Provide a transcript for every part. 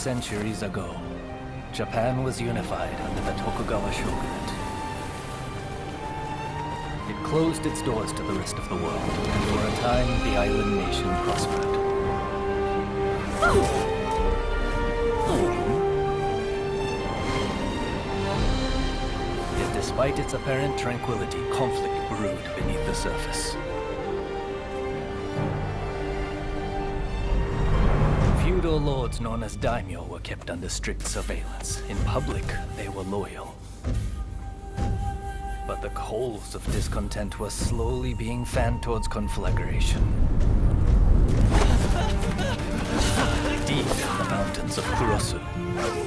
centuries ago, Japan was unified under the Tokugawa shogunate. It closed its doors to the rest of the world, and for a time the island nation prospered. Yet despite its apparent tranquility, conflict brewed beneath the surface. Feudal lords known as daimyo were kept under strict surveillance. In public, they were loyal. But the coals of discontent were slowly being fanned towards conflagration. Deep in the mountains of Kurosu,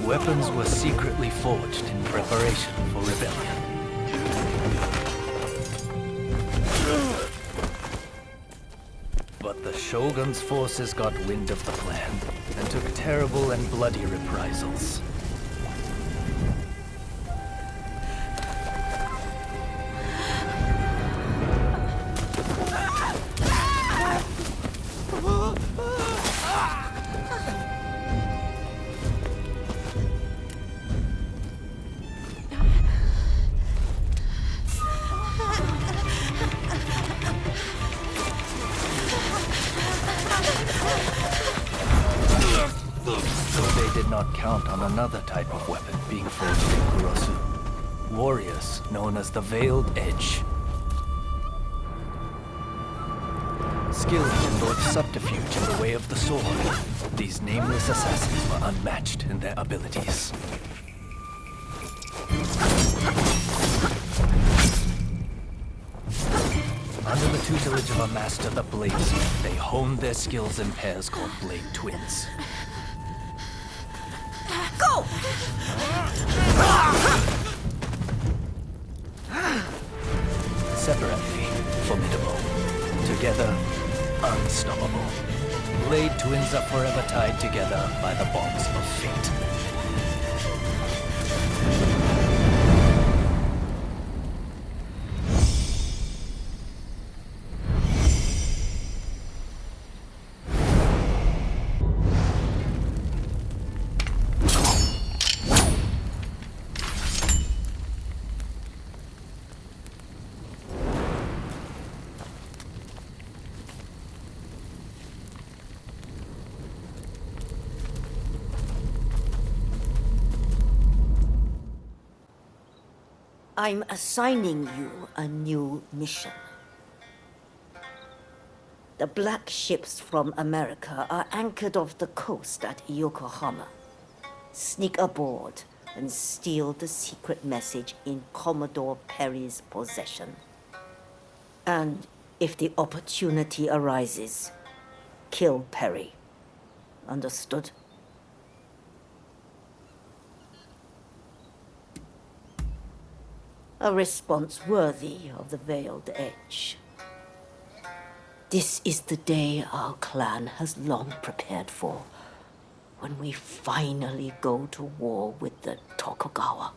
weapons were secretly forged in preparation for rebellion. But the Shogun's forces got wind of the plan and took terrible and bloody reprisals. Count on another type of weapon being forged in Kurosu. Warriors known as the Veiled Edge. Skilled in both subterfuge and the way of the sword, these nameless assassins were unmatched in their abilities. Under the tutelage of a master, the Bladesmith, they honed their skills in pairs called Blade Twins. Go! Separately, formidable. Together, unstoppable. Blade Twins are forever tied together by the bonds of fate. I'm assigning you a new mission. The black ships from America are anchored off the coast at Yokohama. Sneak aboard and steal the secret message in Commodore Perry's possession. And if the opportunity arises, kill Perry. Understood? A response worthy of the Veiled Edge. This is the day our clan has long prepared for, when we finally go to war with the Tokugawa.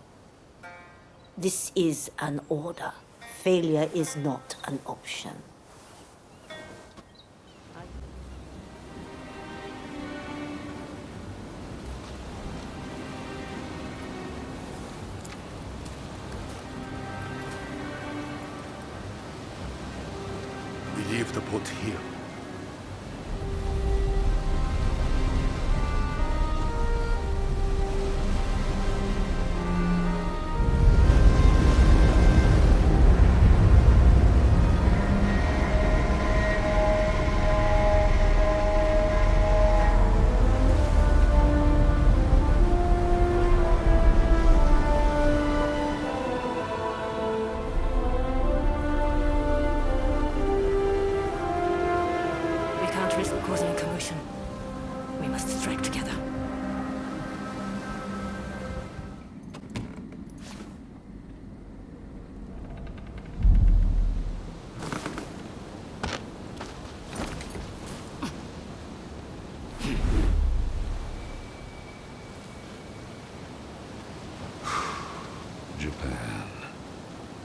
This is an order. Failure is not an option. We leave the boat here. Causing a commotion. We must strike together. Japan.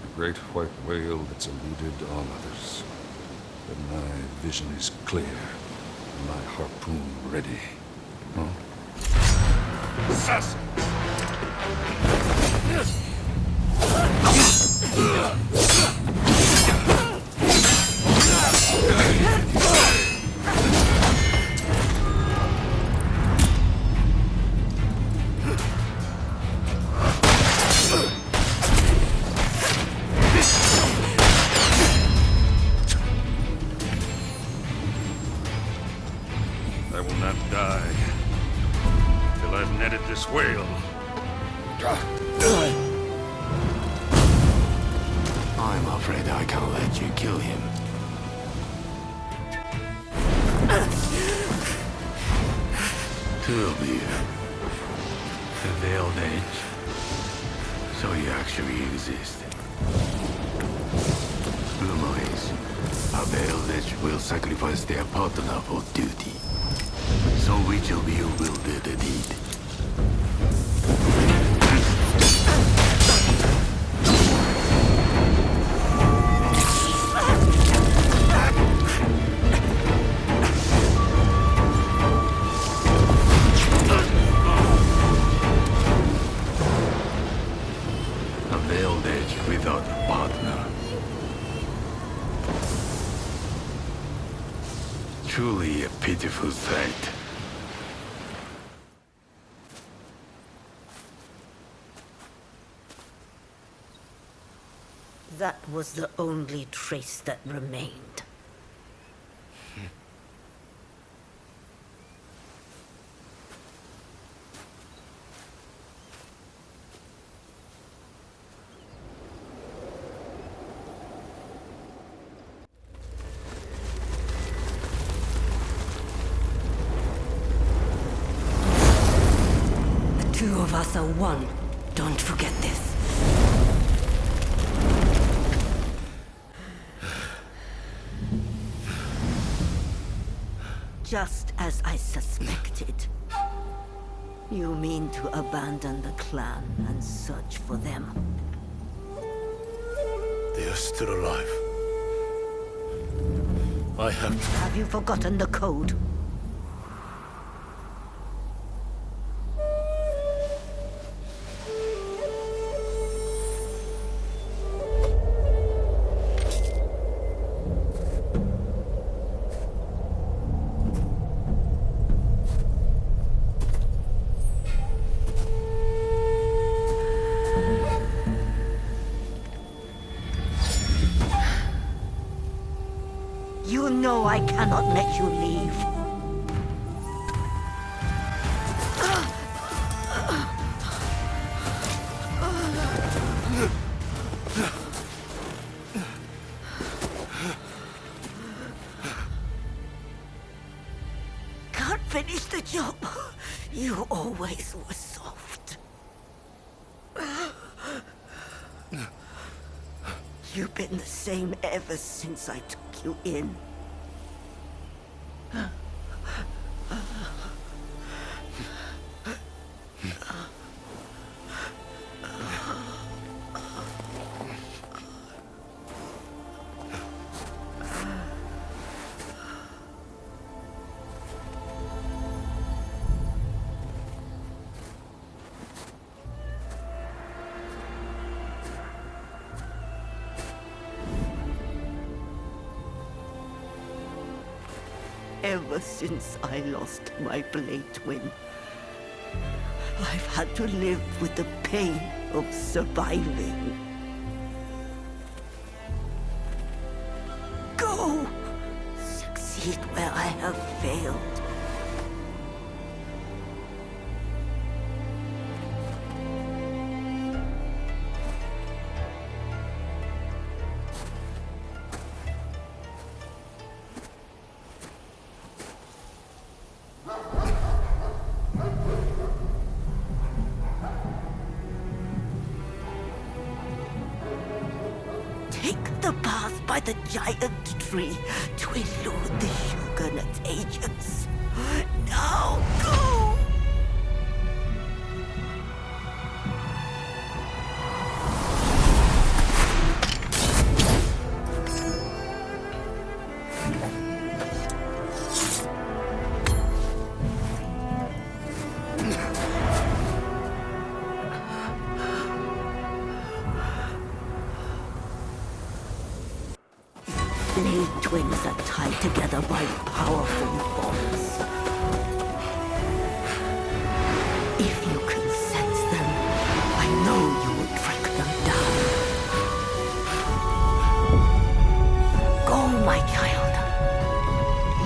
The great white whale that's eluded all others. But my vision is clear. My harpoon ready. Huh? Assassin! I will not die till I've netted this whale. I'm afraid I can't let you kill him. Two of you. The Veiled Edge. So you actually exist. Rumor is, a Veiled Edge will sacrifice their partner for duty. So which of you will do the deed? A Veiled Edge without a partner. Truly a pitiful sight. That was the only trace that remained. The two of us are one. Don't forget this. Just as I suspected. You mean to abandon the clan and search for them? They are still alive. I have to... Have you forgotten the code? You know I cannot let you leave. Can't finish the job. You always were soft. You've been the same ever since I took you in. Ever since I lost my blade twin, I've had to live with the pain of surviving. Go! Succeed where I have failed. Take the path by the giant tree to elude the Huguenot agents. Now go! Blade twins are tied together by powerful bonds. If you can sense them, I know you will track them down. Go, my child.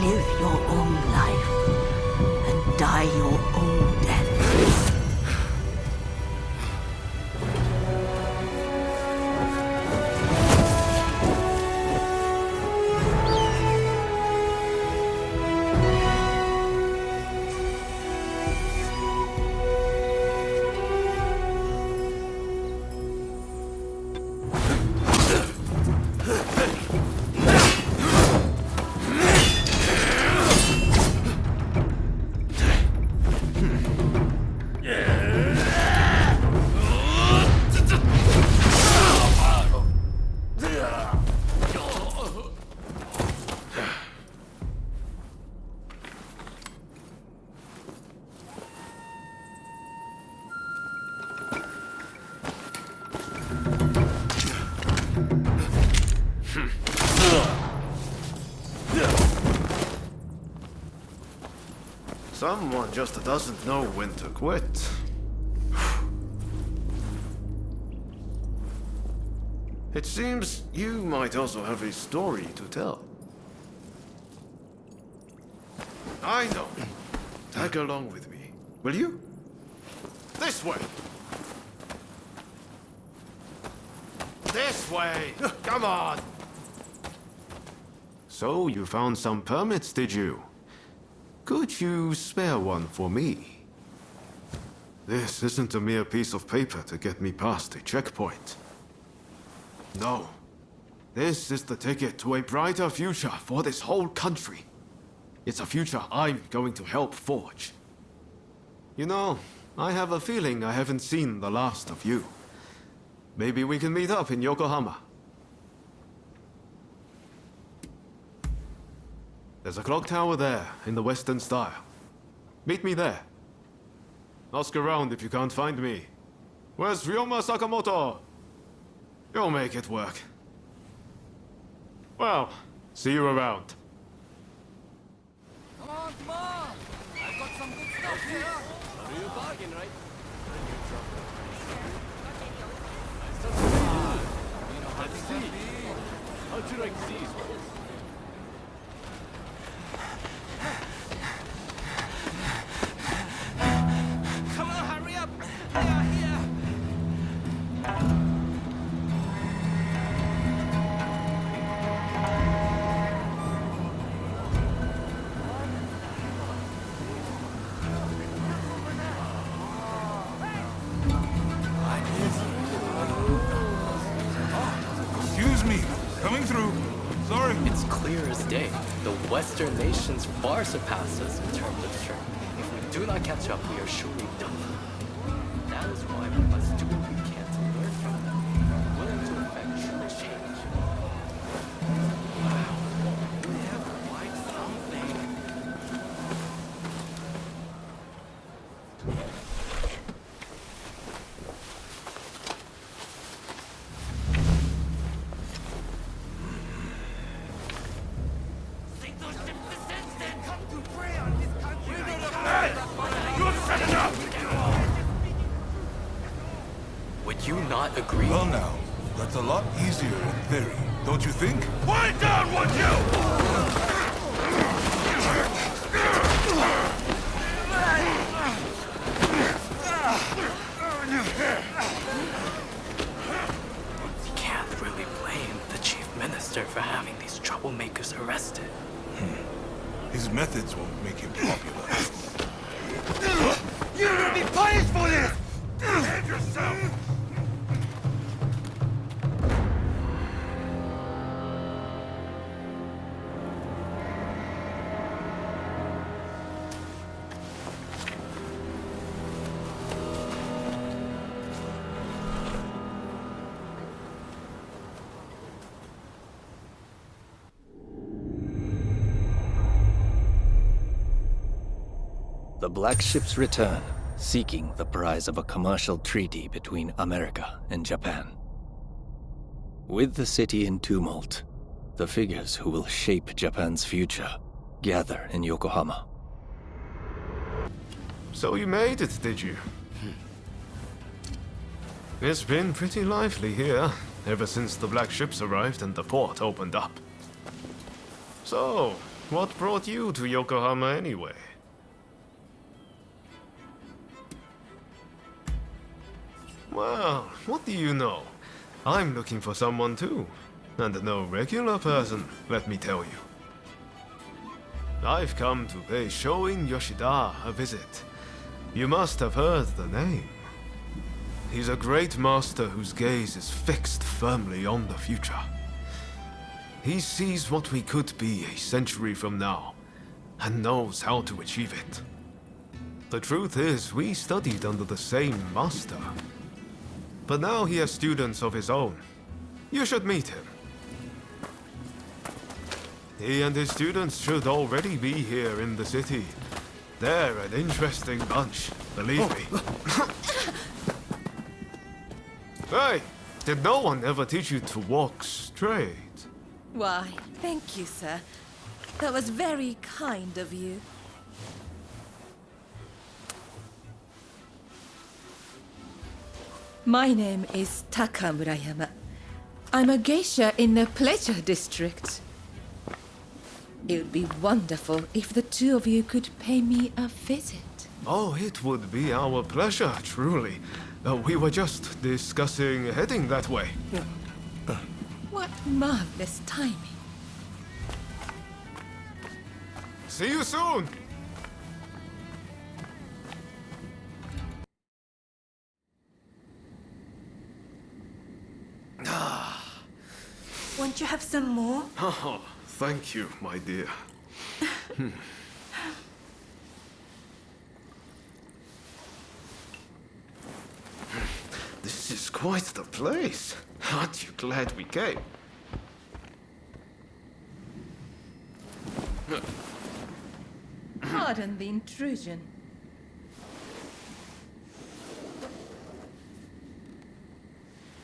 Live your own life and die your own death. Someone just doesn't know when to quit. It seems you might also have a story to tell. I know. Tag along with me, will you? This way! This way! Come on! So, you found some permits, did you? Could you spare one for me? This isn't a mere piece of paper to get me past a checkpoint. No. This is the ticket to a brighter future for this whole country. It's a future I'm going to help forge. You know, I have a feeling I haven't seen the last of you. Maybe we can meet up in Yokohama. There's a clock tower there, in the Western style. Meet me there. Ask around if you can't find me. Where's Ryoma Sakamoto? You'll make it work. Well, see you around. Come on, come on! I've got some good stuff here! A real bargain, right? You know how to see. How'd you like these? Come on, hurry up! They are here! Excuse me, coming through. Sorry. It's clear as day. The Western nations far surpass us in terms of strength. If we do not catch up, we are surely done. That is why we must do what we can to learn from them, willing to effect true change. Wow, we have quite something. Would you not agree? Well now, that's a lot easier in theory, don't you think? Quiet down, would you? You can't really blame the chief minister for having these troublemakers arrested. His methods won't make him popular. You're gonna be punished for this! Save yourself! The Black Ships return, seeking the prize of a commercial treaty between America and Japan. With the city in tumult, The figures who will shape Japan's future gather in Yokohama. So you made it, did you? It's been pretty lively here, ever since the black ships arrived and the port opened up. So, what brought you to Yokohama anyway? Well, what do you know? I'm looking for someone too. And no regular person, let me tell you. I've come to pay Shoin Yoshida a visit. You must have heard the name. He's a great master whose gaze is fixed firmly on the future. He sees what we could be a century from now, and knows how to achieve it. The truth is, we studied under the same master. But now he has students of his own. You should meet him. He and his students should already be here in the city. They're an interesting bunch, believe me. Hey, did no one ever teach you to walk straight? Why, thank you, sir. That was very kind of you. My name is Takamurayama. I'm a geisha in the Pleasure District. It would be wonderful if the two of you could pay me a visit. Oh, it would be our pleasure, truly. We were just discussing heading that way. What marvelous timing. See you soon! Won't you have some more? Oh, thank you, my dear. This is quite the place. Aren't you glad we came? Pardon the intrusion.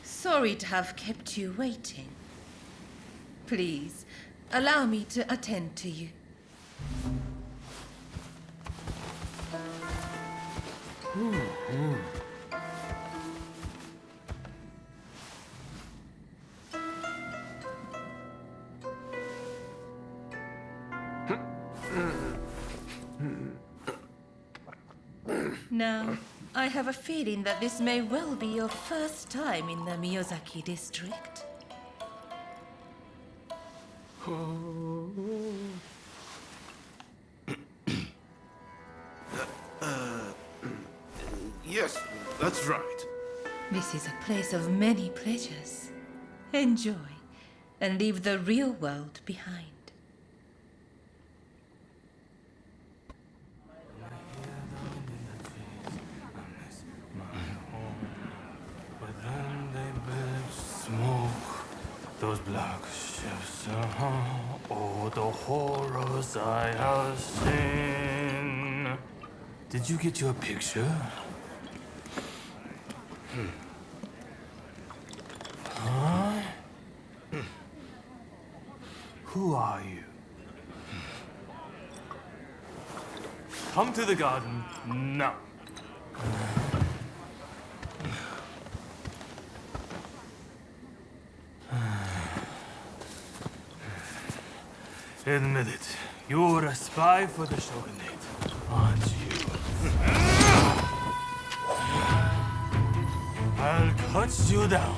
Sorry to have kept you waiting. Please, allow me to attend to you. Now, I have a feeling that this may well be your first time in the Miyazaki district. Yes, that's right. This is a place of many pleasures. Enjoy, and leave the real world behind. Those black ships, oh, the horrors I have seen. Did you get your picture? Huh? Who are you? Come to the garden now. Admit it, you're a spy for the Shogunate, aren't you? I'll cut you down.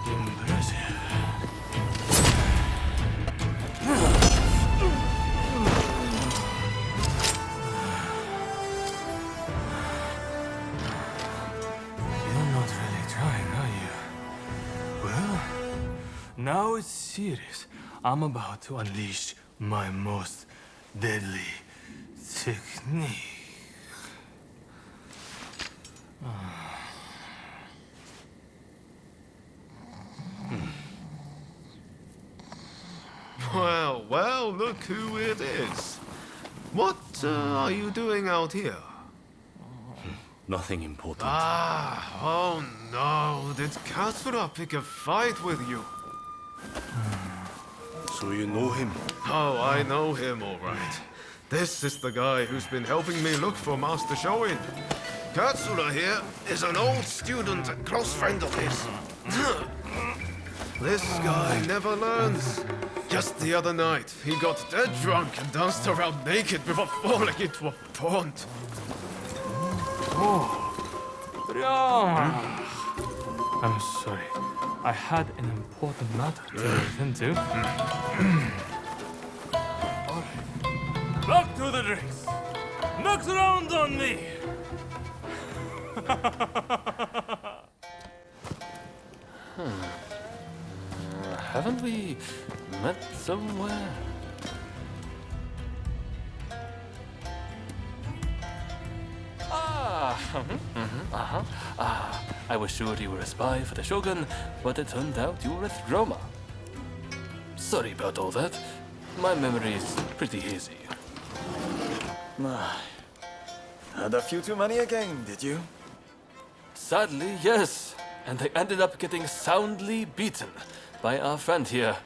Impressive. Now it's serious. I'm about to unleash my most deadly technique. Well, well, look who it is. What are you doing out here? Nothing important. Oh no, did Katsura pick a fight with you? So you know him? Oh, I know him all right. This is the guy who's been helping me look for Master Shoin. Katsura here is an old student and close friend of his. This guy never learns. Just the other night, he got dead drunk and danced around naked before falling into a pond. I'm sorry. I had an important matter to attend to. Back to the drinks. Next round on me. Haven't we met somewhere? I was sure you were a spy for the Shogun, but it turned out you were a Roma. Sorry about all that. My memory is pretty hazy. Had a few too many again, did you? Sadly, yes. And they ended up getting soundly beaten by our friend here.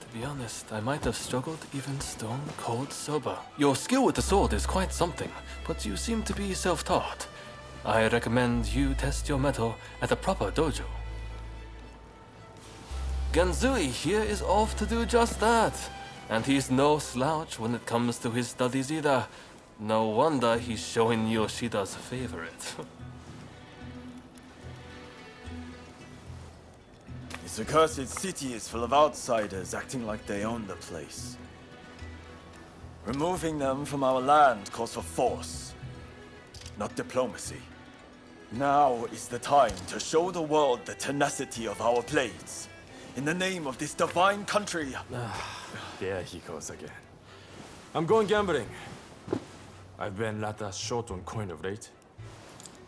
To be honest, I might have struggled even stone cold sober. Your skill with the sword is quite something, but you seem to be self-taught. I recommend you test your mettle at a proper dojo. Genzui here is off to do just that. And he's no slouch when it comes to his studies either. No wonder he's showing Yoshida's favorite. This accursed city is full of outsiders acting like they own the place. Removing them from our land calls for force, not diplomacy. Now is the time to show the world the tenacity of our blades. In the name of this divine country. There he goes again. I'm going gambling. I've been rather short on coin of late.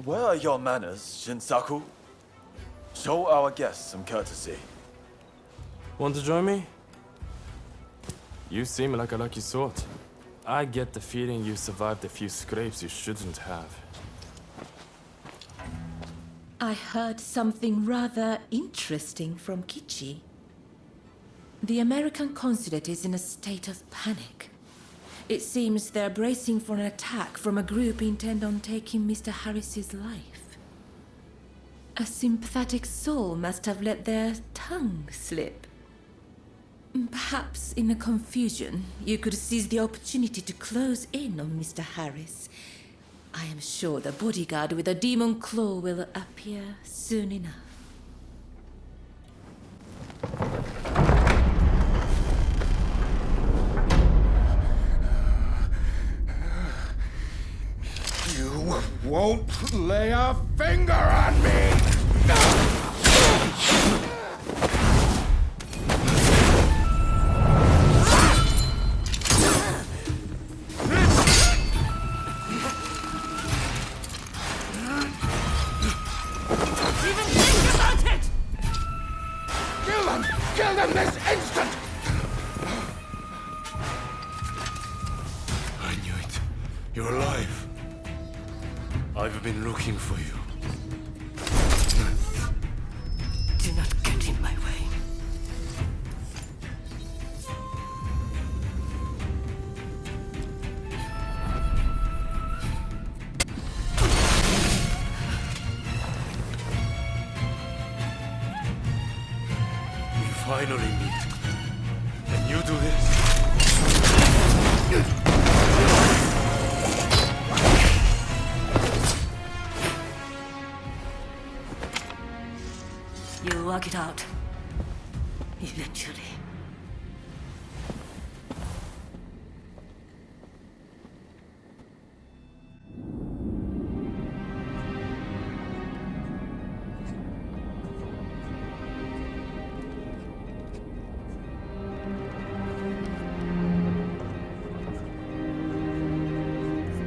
Where are your manners, Shinsaku? Show our guests some courtesy. Want to join me? You seem like a lucky sort. I get the feeling you survived a few scrapes you shouldn't have. I heard something rather interesting from Kichi. The American consulate is in a state of panic. It seems they're bracing for an attack from a group intent on taking Mr. Harris's life. A sympathetic soul must have let their tongue slip. Perhaps in the confusion, you could seize the opportunity to close in on Mr. Harris. I am sure the bodyguard with a demon claw will appear soon enough. You won't lay a finger on me! Even think about it! Kill them! Kill them this instant! I knew it. You're alive. I've been looking for you. Do not get in my way. We finally meet. And you do this? You'll work it out. Eventually.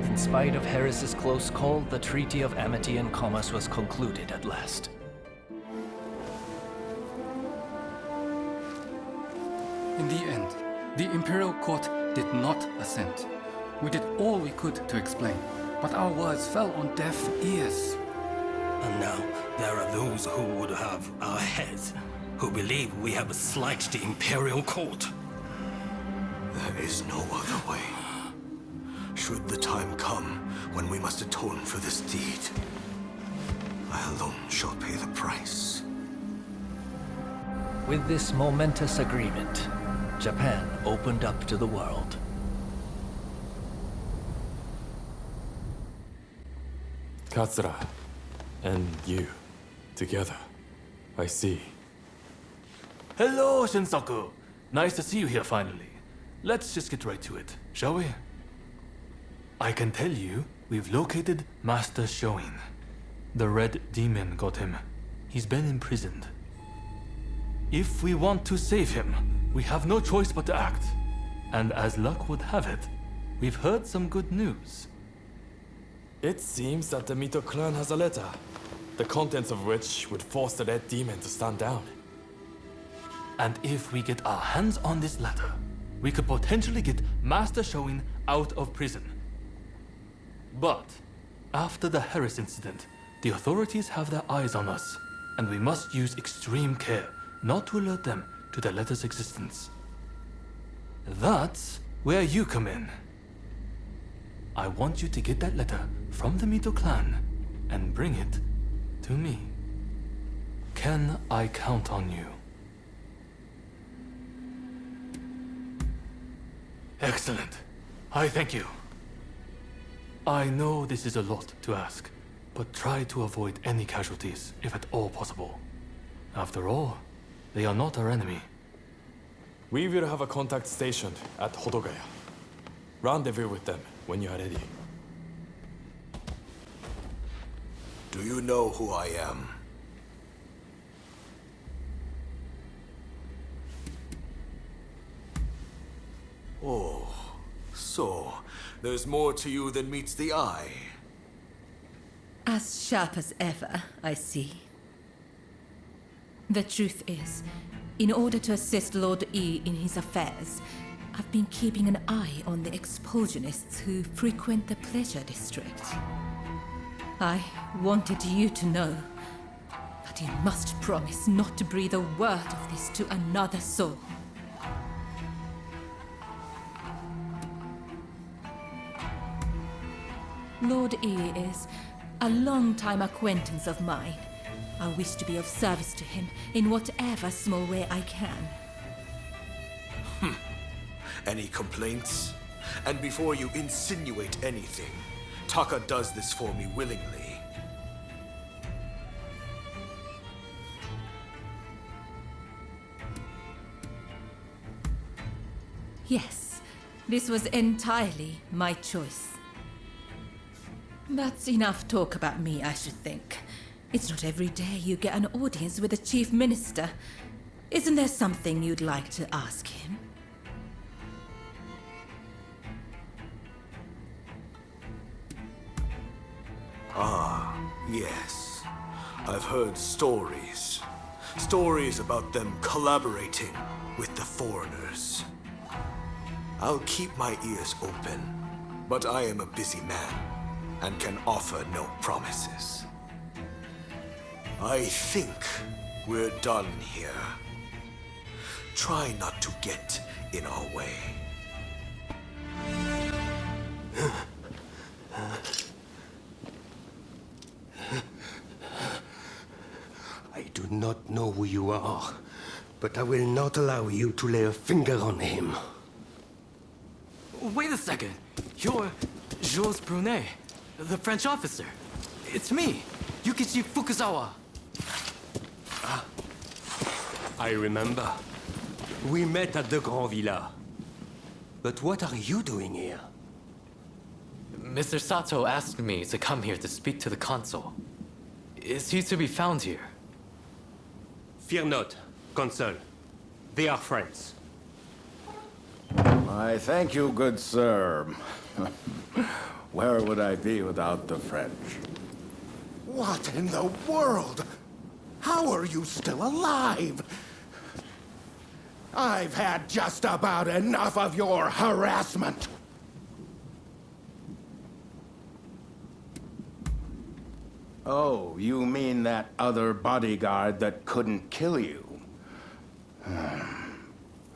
In spite of Harris's close call, the Treaty of Amity and Commerce was concluded at last. In the end, the Imperial Court did not assent. We did all we could to explain, but our words fell on deaf ears. And now there are those who would have our heads, who believe we have slighted the Imperial Court. There is no other way. Should the time come when we must atone for this deed, I alone shall pay the price. With this momentous agreement, Japan opened up to the world. Katsura, and you, together, I see. Hello, Shinsaku. Nice to see you here finally. Let's just get right to it, shall we? I can tell you, we've located Master Shoin. The Red Demon got him. He's been imprisoned. If we want to save him, we have no choice but to act. And as luck would have it, we've heard some good news. It seems that the Mito clan has a letter, the contents of which would force the Red Demon to stand down. And if we get our hands on this letter, we could potentially get Master Shoin out of prison. But after the Harris incident, the authorities have their eyes on us, and we must use extreme care not to alert them to the letter's existence. That's where you come in. I want you to get that letter from the Mito clan and bring it to me. Can I count on you? Excellent. I thank you. I know this is a lot to ask, but try to avoid any casualties, if at all possible. After all, they are not our enemy. We will have a contact stationed at Hodogaya. Rendezvous with them when you are ready. Do you know who I am? Oh, so there's more to you than meets the eye. As sharp as ever, I see. The truth is, in order to assist Lord E in his affairs, I've been keeping an eye on the expulsionists who frequent the Pleasure District. I wanted you to know, but you must promise not to breathe a word of this to another soul. Lord E is a long-time acquaintance of mine. I wish to be of service to him in whatever small way I can. Any complaints? And before you insinuate anything, Taka does this for me willingly. Yes, this was entirely my choice. That's enough talk about me, I should think. It's not every day you get an audience with the Chief Minister. Isn't there something you'd like to ask him? Ah, yes. I've heard stories. Stories about them collaborating with the foreigners. I'll keep my ears open, but I am a busy man and can offer no promises. I think we're done here. Try not to get in our way. I do not know who you are, but I will not allow you to lay a finger on him. Wait a second. You're Jules Brunet, the French officer. It's me, Yukichi Fukuzawa. I remember. We met at the Grand Villa. But what are you doing here? Mr. Sato asked me to come here to speak to the consul. Is he to be found here? Fear not, Consul. They are friends. I thank you, good sir. Where would I be without the French? What in the world? How are you still alive? I've had just about enough of your harassment. Oh, you mean that other bodyguard that couldn't kill you?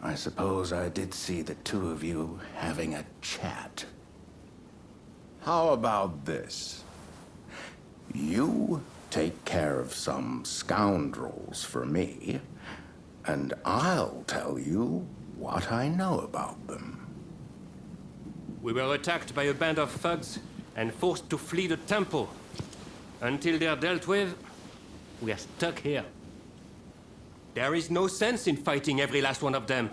I suppose I did see the two of you having a chat. How about this? You take care of some scoundrels for me, and I'll tell you what I know about them. We were attacked by a band of thugs and forced to flee the temple. Until they're dealt with, we are stuck here. There is no sense in fighting every last one of them.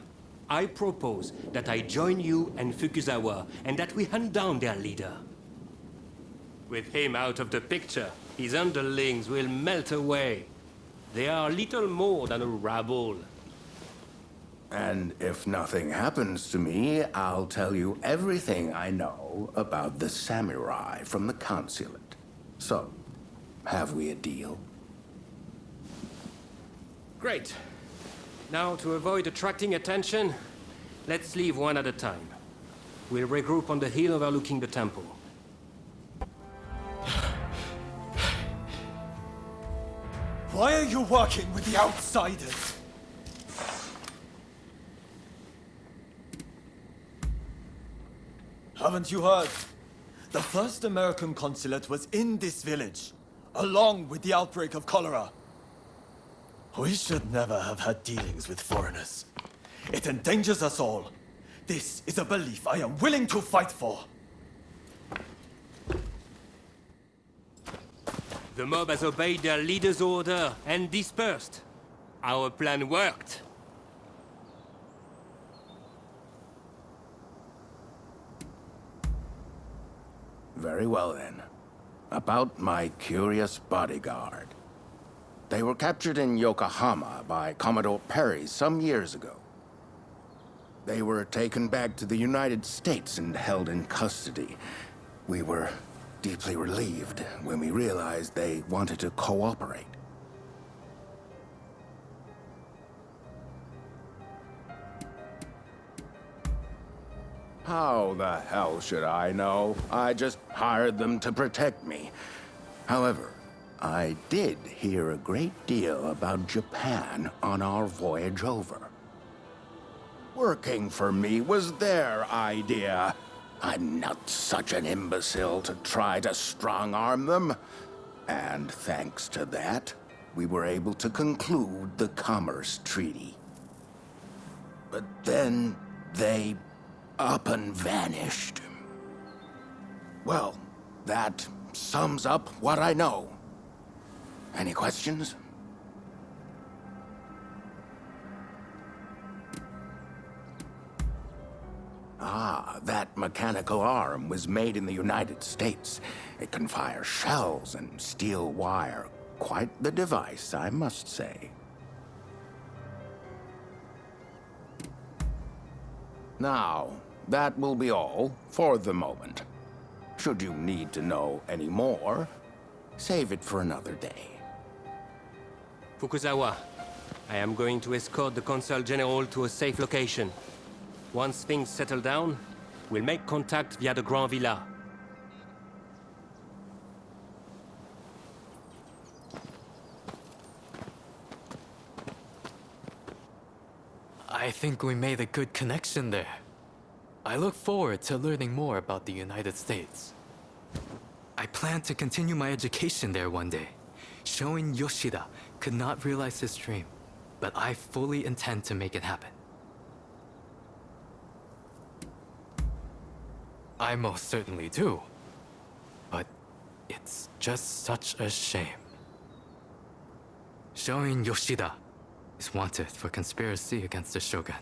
I propose that I join you and Fukuzawa, and that we hunt down their leader. With him out of the picture, his underlings will melt away. They are little more than a rabble. And if nothing happens to me, I'll tell you everything I know about the samurai from the consulate. So, have we a deal? Great. Now, to avoid attracting attention, let's leave one at a time. We'll regroup on the hill overlooking the temple. Why are you working with the outsiders? Haven't you heard? The first American consulate was in this village, along with the outbreak of cholera. We should never have had dealings with foreigners. It endangers us all. This is a belief I am willing to fight for. The mob has obeyed their leader's order and dispersed. Our plan worked. Very well then. About my curious bodyguard. They were captured in Yokohama by Commodore Perry some years ago. They were taken back to the United States and held in custody. We were deeply relieved when we realized they wanted to cooperate. How the hell should I know? I just hired them to protect me. However, I did hear a great deal about Japan on our voyage over. Working for me was their idea. I'm not such an imbecile to try to strong-arm them. And thanks to that, we were able to conclude the Commerce Treaty. But then they up and vanished. Well, that sums up what I know. Any questions? Ah, that mechanical arm was made in the United States. It can fire shells and steel wire. Quite the device, I must say. Now, that will be all for the moment. Should you need to know any more, save it for another day. Fukuzawa, I am going to escort the Consul General to a safe location. Once things settle down, we'll make contact via the Grand Villa. I think we made a good connection there. I look forward to learning more about the United States. I plan to continue my education there one day. Shoin Yoshida could not realize his dream, but I fully intend to make it happen. I most certainly do. But it's just such a shame. Shoin Yoshida is wanted for conspiracy against the Shogun.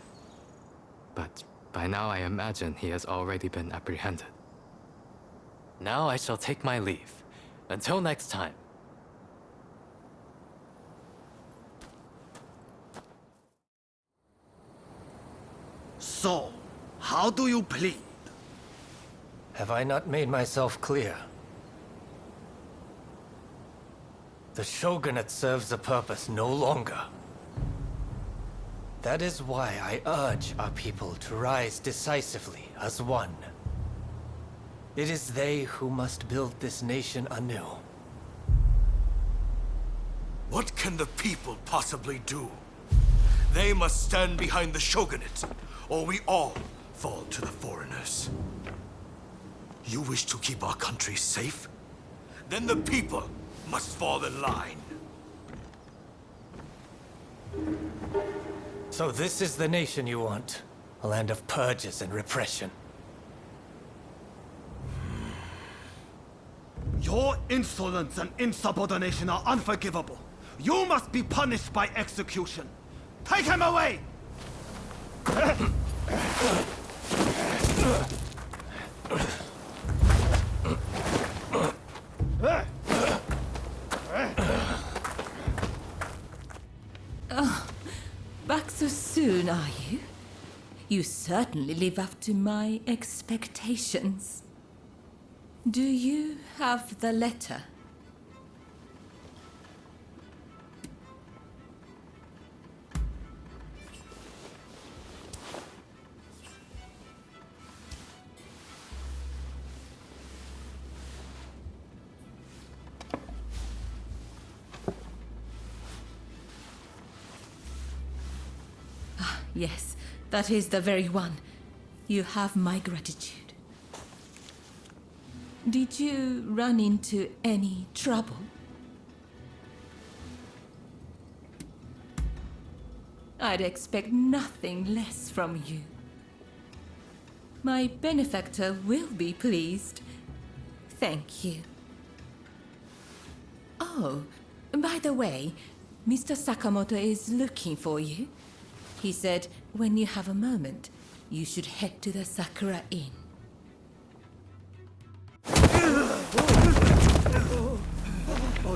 But by now I imagine he has already been apprehended. Now I shall take my leave. Until next time. So, how do you plead? Have I not made myself clear? The Shogunate serves a purpose no longer. That is why I urge our people to rise decisively as one. It is they who must build this nation anew. What can the people possibly do? They must stand behind the shogunate, or we all fall to the foreigners. You wish to keep our country safe? Then the people must fall in line. So this is the nation you want? A land of purges and repression. Your insolence and insubordination are unforgivable. You must be punished by execution. Take him away! Oh, back so soon, are you? You certainly live up to my expectations. Do you have the letter? Yes, that is the very one. You have my gratitude. Did you run into any trouble? I'd expect nothing less from you. My benefactor will be pleased. Thank you. Oh, by the way, Mr. Sakamoto is looking for you. He said, when you have a moment, you should head to the Sakura Inn. Are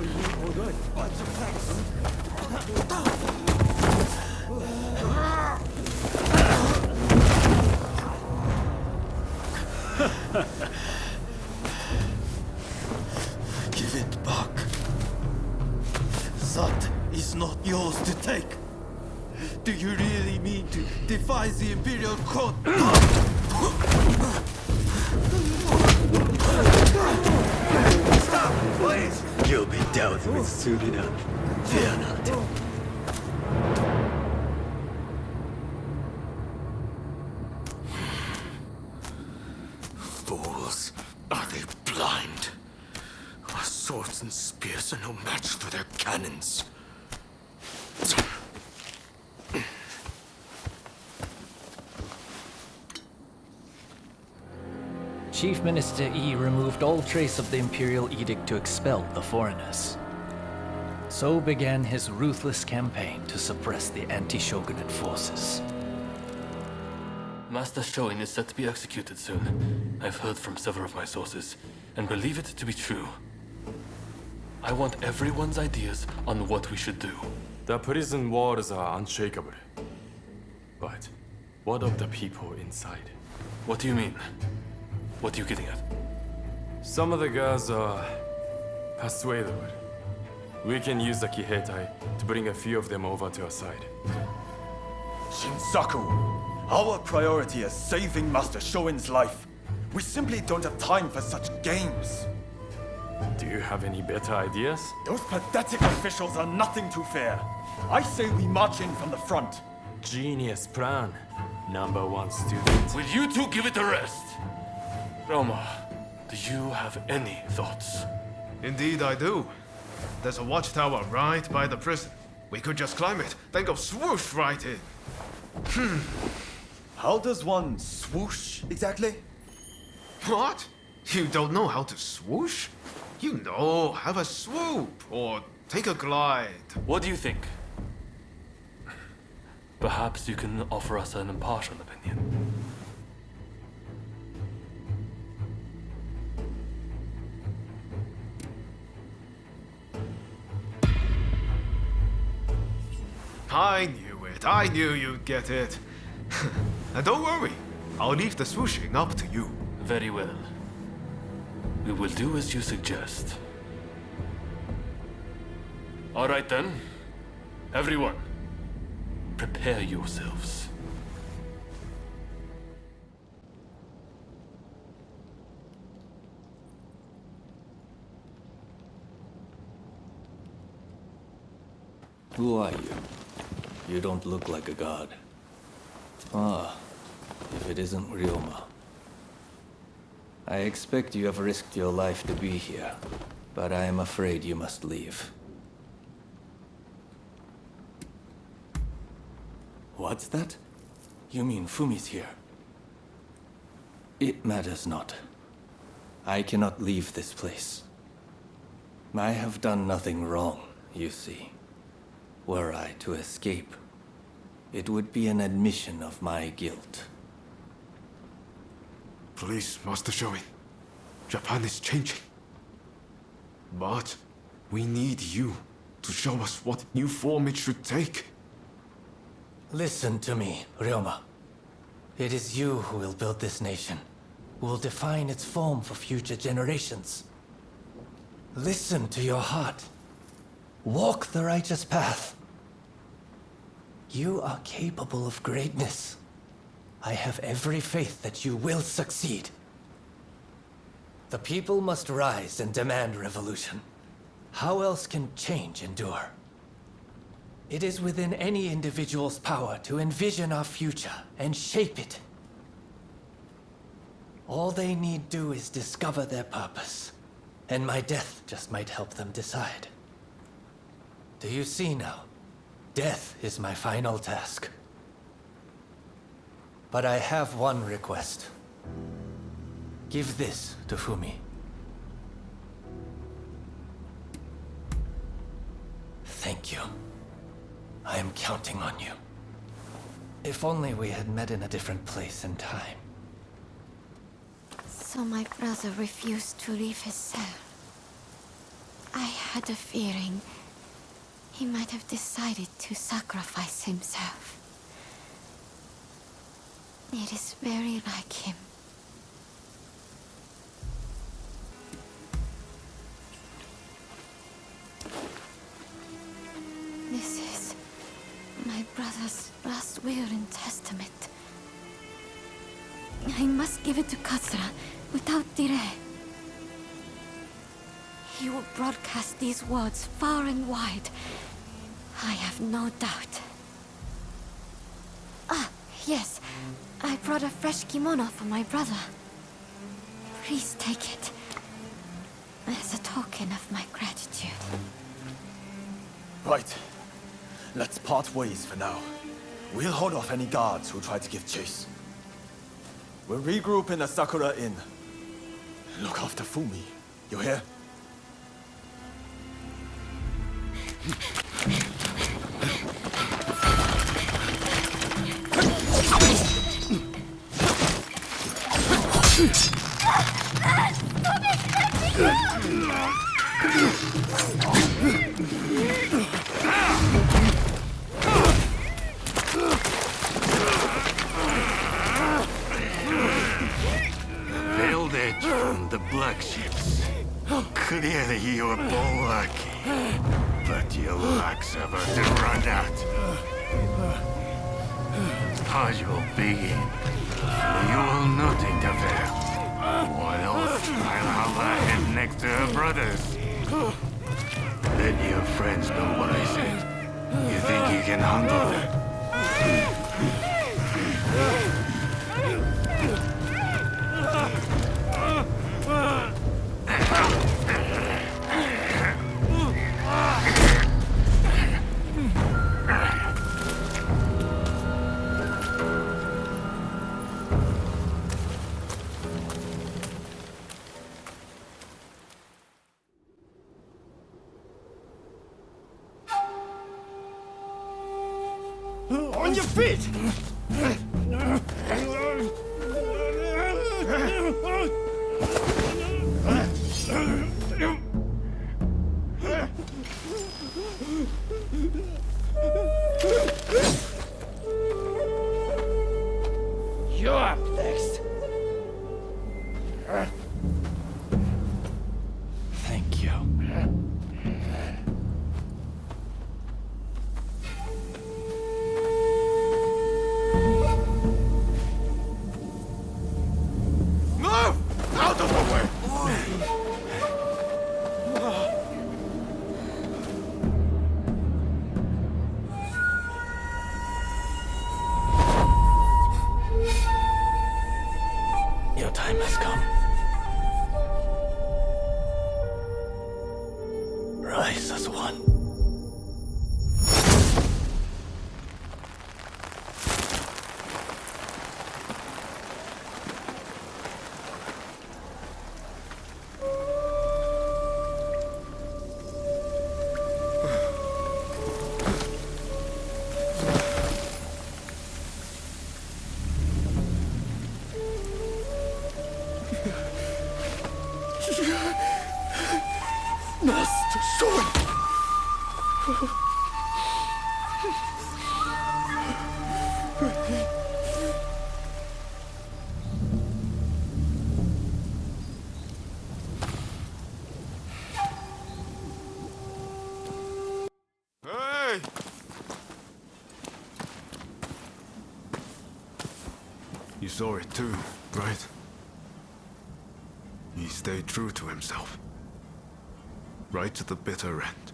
you alright? Bunch of Give it back. That is not yours to take. Do you really mean to defy the Imperial Court? Stop, please! You'll be dealt with soon enough. Fear not. Fools. Are they blind? Our swords and spears are no match for their cannons. Chief Minister Yi removed all trace of the Imperial Edict to expel the foreigners. So began his ruthless campaign to suppress the anti-shogunate forces. Master Shoin is set to be executed soon. I've heard from several of my sources, and believe it to be true. I want everyone's ideas on what we should do. The prison walls are unshakable. But what of the people inside? What do you mean? What are you getting at? Some of the guards are persuadable. We can use the Kiheitai to bring a few of them over to our side. Shinsaku, our priority is saving Master Shoin's life. We simply don't have time for such games. Do you have any better ideas? Those pathetic officials are nothing to fear. I say we march in from the front. Genius plan. Number one student. Will you two give it a rest? Roma, do you have any thoughts? Indeed I do. There's a watchtower right by the prison. We could just climb it, then go swoosh right in. How does one swoosh exactly? What? You don't know how to swoosh? You know, have a swoop or take a glide. What do you think? Perhaps you can offer us an impartial opinion. I knew it. I knew you'd get it. And don't worry. I'll leave the swooshing up to you. Very well. We will do as you suggest. All right then. Everyone, prepare yourselves. Who are you? You don't look like a god. Ah, if it isn't Ryoma. I expect you have risked your life to be here, but I am afraid you must leave. What's that? You mean Fumi's here? It matters not. I cannot leave this place. I have done nothing wrong, you see. Were I to escape, it would be an admission of my guilt. Please, Master Shoin. Japan is changing. But we need you to show us what new form it should take. Listen to me, Ryoma. It is you who will build this nation, who will define its form for future generations. Listen to your heart. Walk the righteous path. You are capable of greatness. I have every faith that you will succeed. The people must rise and demand revolution. How else can change endure? It is within any individual's power to envision our future and shape it. All they need do is discover their purpose, and my death just might help them decide. Do you see now? Death is my final task. But I have one request. Give this to Fumi. Thank you. I am counting on you. If only we had met in a different place and time. So my brother refused to leave his cell. I had a feeling he might have decided to sacrifice himself. It is very like him. This is my brother's last will and testament. I must give it to Katsura without delay. He will broadcast these words far and wide. I have no doubt. Ah, yes. I brought a fresh kimono for my brother. Please take it as a token of my gratitude. Right. Let's part ways for now. We'll hold off any guards who try to give chase. We'll regroup in the Sakura Inn. Look after Fumi. You hear? Veiled edge from the black ships. Clearly you are lucky. But your luck's about to run out. Purge will begin. You will not interfere. Or else I'll have her head next to her brothers. Let your friends know what I said. You think you can handle that? On your feet! You're up next. Thank you. Move! Out of the way! time has come. Rise as one. Master Sword! Hey! You saw it too, right? He stayed true to himself. Right to the bitter end.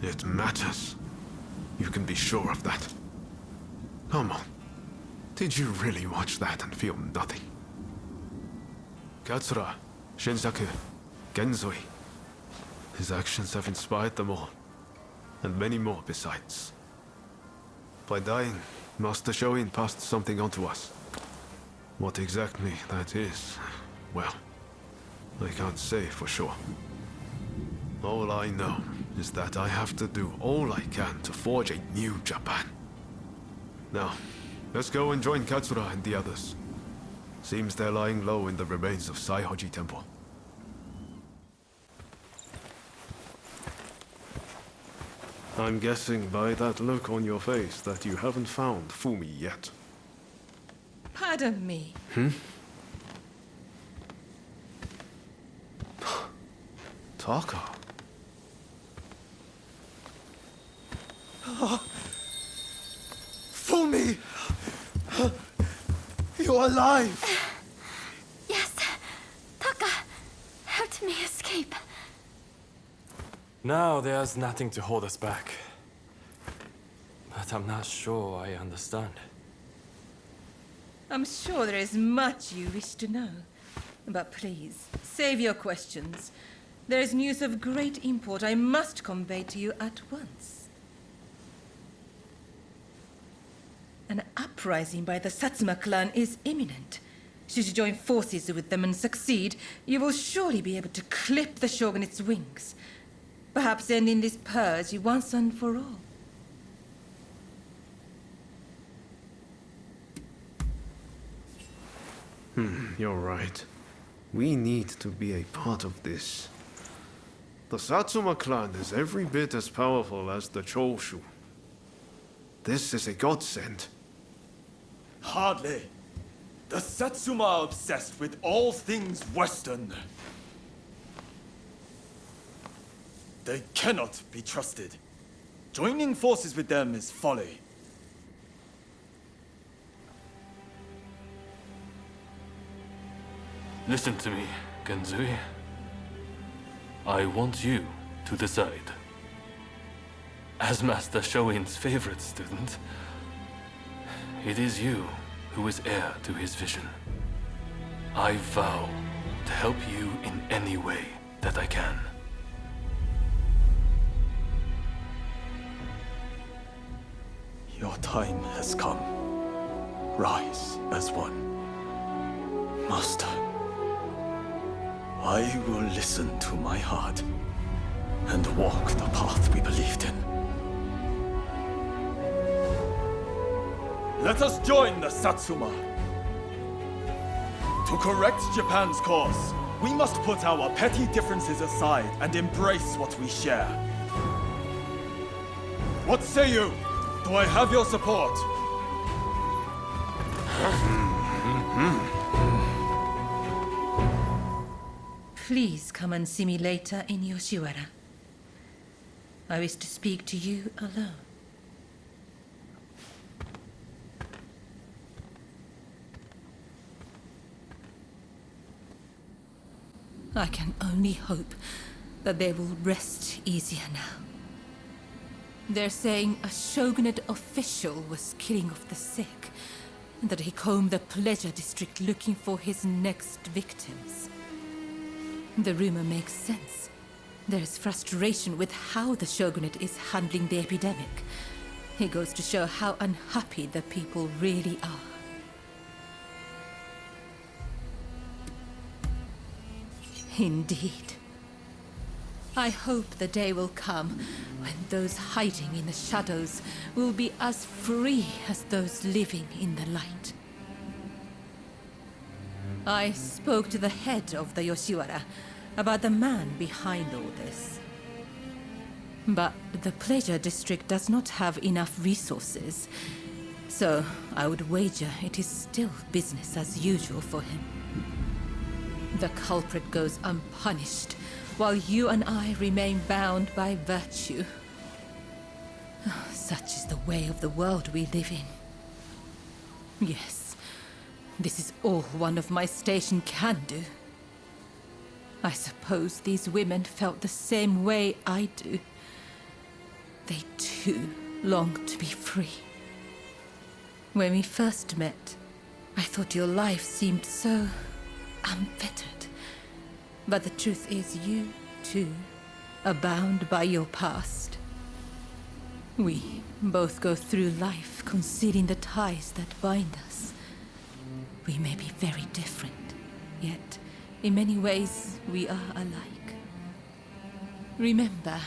It matters. You can be sure of that. Come on. Did you really watch that and feel nothing? Katsura, Shinsaku, Genzoi. His actions have inspired them all. And many more besides. By dying, Master Shoin passed something on to us. What exactly that is, well, I can't say for sure. All I know is that I have to do all I can to forge a new Japan. Now, let's go and join Katsura and the others. Seems they're lying low in the remains of Saihoji Temple. I'm guessing by that look on your face that you haven't found Fumi yet. Pardon me. Taka. Fumi! You're alive! Yes. Taka helped me escape. Now there's nothing to hold us back. But I'm not sure I understand. I'm sure there is much you wish to know. But please, save your questions. There is news of great import I must convey to you at once. An uprising by the Satsuma clan is imminent. Should you join forces with them and succeed, you will surely be able to clip the shogunate's wings. Perhaps ending this purge once and for all. You're right. We need to be a part of this. The Satsuma clan is every bit as powerful as the Choshu. This is a godsend. Hardly. The Satsuma are obsessed with all things Western. They cannot be trusted. Joining forces with them is folly. Listen to me, Genzui. I want you to decide. As Master Shoin's favorite student, it is you who is heir to his vision. I vow to help you in any way that I can. Your time has come. Rise as one. Master, I will listen to my heart and walk the path we believed in. Let us join the Satsuma. To correct Japan's course, we must put our petty differences aside and embrace what we share. What say you? Do I have your support? Please come and see me later in Yoshiwara. I wish to speak to you alone. I can only hope that they will rest easier now. They're saying a shogunate official was killing off the sick, and that he combed the pleasure district looking for his next victims. The rumor makes sense. There's frustration with how the shogunate is handling the epidemic. It goes to show how unhappy the people really are. Indeed. I hope the day will come when those hiding in the shadows will be as free as those living in the light. I spoke to the head of the Yoshiwara about the man behind all this. But the Pleasure District does not have enough resources, so I would wager it is still business as usual for him. The culprit goes unpunished, while you and I remain bound by virtue. Such is the way of the world we live in. Yes, this is all one of my station can do. I suppose these women felt the same way I do. They too long to be free. When we first met, I thought your life seemed so unfettered. But the truth is you, too, are bound by your past. We both go through life concealing the ties that bind us. We may be very different, yet in many ways we are alike. Remember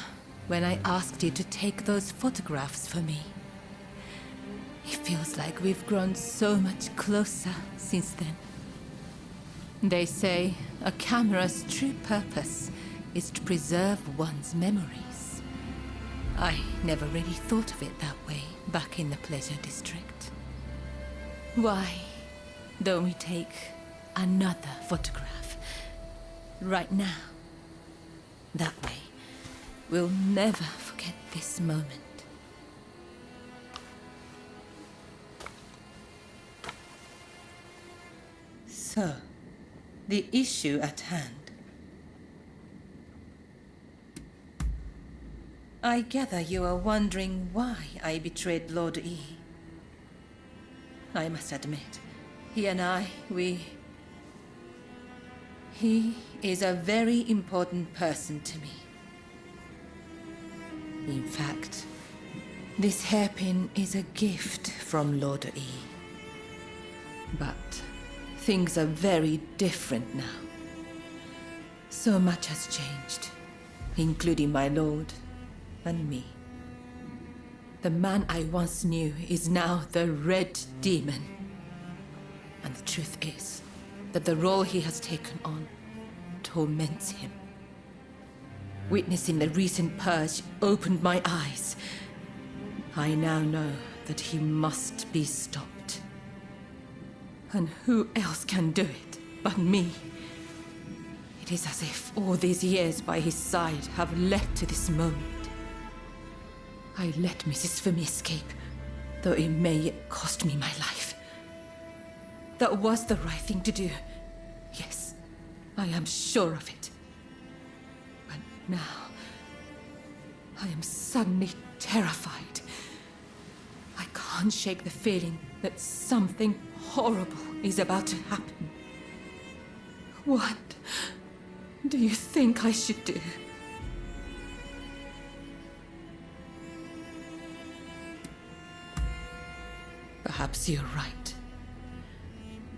when I asked you to take those photographs for me? It feels like we've grown so much closer since then. They say a camera's true purpose is to preserve one's memories. I never really thought of it that way back in the Pleasure District. Why don't we take another photograph right now? That way, we'll never forget this moment. So, the issue at hand. I gather you are wondering why I betrayed Lord E. I must admit, he and I, He is a very important person to me. In fact, this hairpin is a gift from Lord E. But things are very different now. So much has changed, including my lord and me. The man I once knew is now the Red Demon. And the truth is that the role he has taken on torments him. Witnessing the recent purge opened my eyes. I now know that he must be stopped. And who else can do it but me? It is as if all these years by his side have led to this moment. I let Mrs. Fumi escape, though it may yet cost me my life. That was the right thing to do. Yes, I am sure of it. But now, I am suddenly terrified. I can't shake the feeling that something horrible is about to happen. What do you think I should do? Perhaps you're right.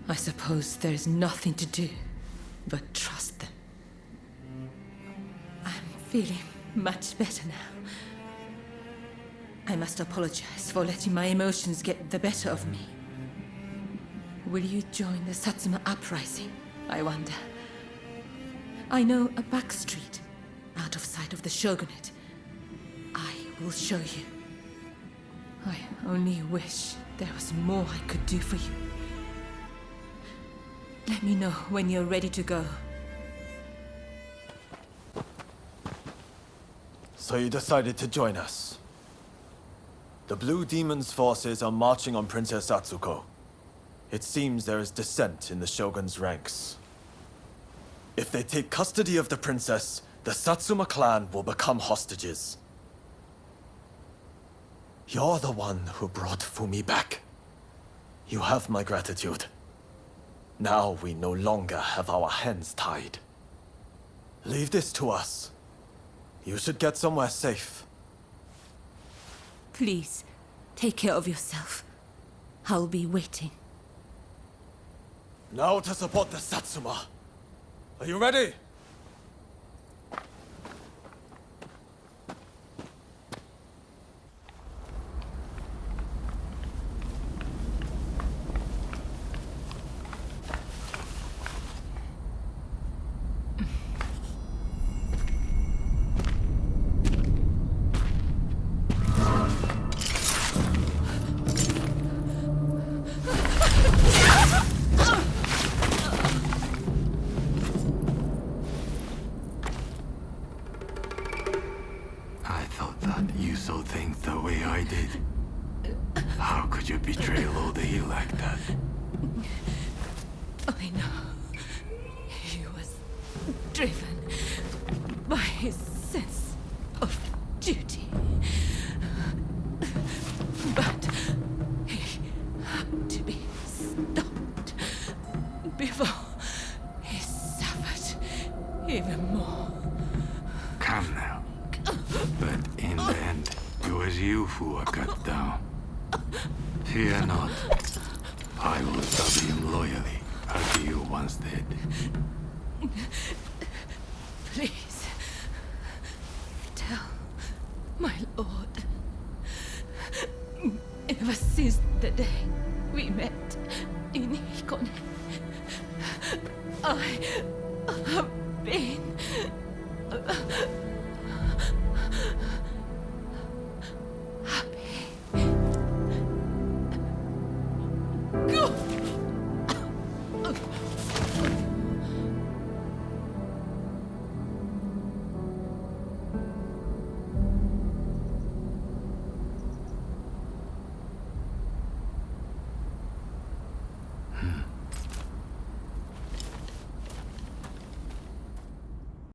I suppose there's nothing to do but trust them. I'm feeling much better now. I must apologize for letting my emotions get the better of me. Will you join the Satsuma uprising, I wonder? I know a back street, out of sight of the shogunate. I will show you. I only wish there was more I could do for you. Let me know when you're ready to go. So you decided to join us. The Blue Demon's forces are marching on Princess Atsuko. It seems there is dissent in the Shogun's ranks. If they take custody of the princess, the Satsuma clan will become hostages. You're the one who brought Fumi back. You have my gratitude. Now we no longer have our hands tied. Leave this to us. You should get somewhere safe. Please, take care of yourself. I'll be waiting. Now to support the Satsuma. Are you ready? So think the way I did. How could you betray Lord E like that? I know. He was driven by his sense of duty. But he had to be stopped before he suffered even more. Come now. But in the end, it was you who were cut down. Fear not. I will serve him loyally, as you once did. Please, tell my lord. Ever since the day we met in Hikone, I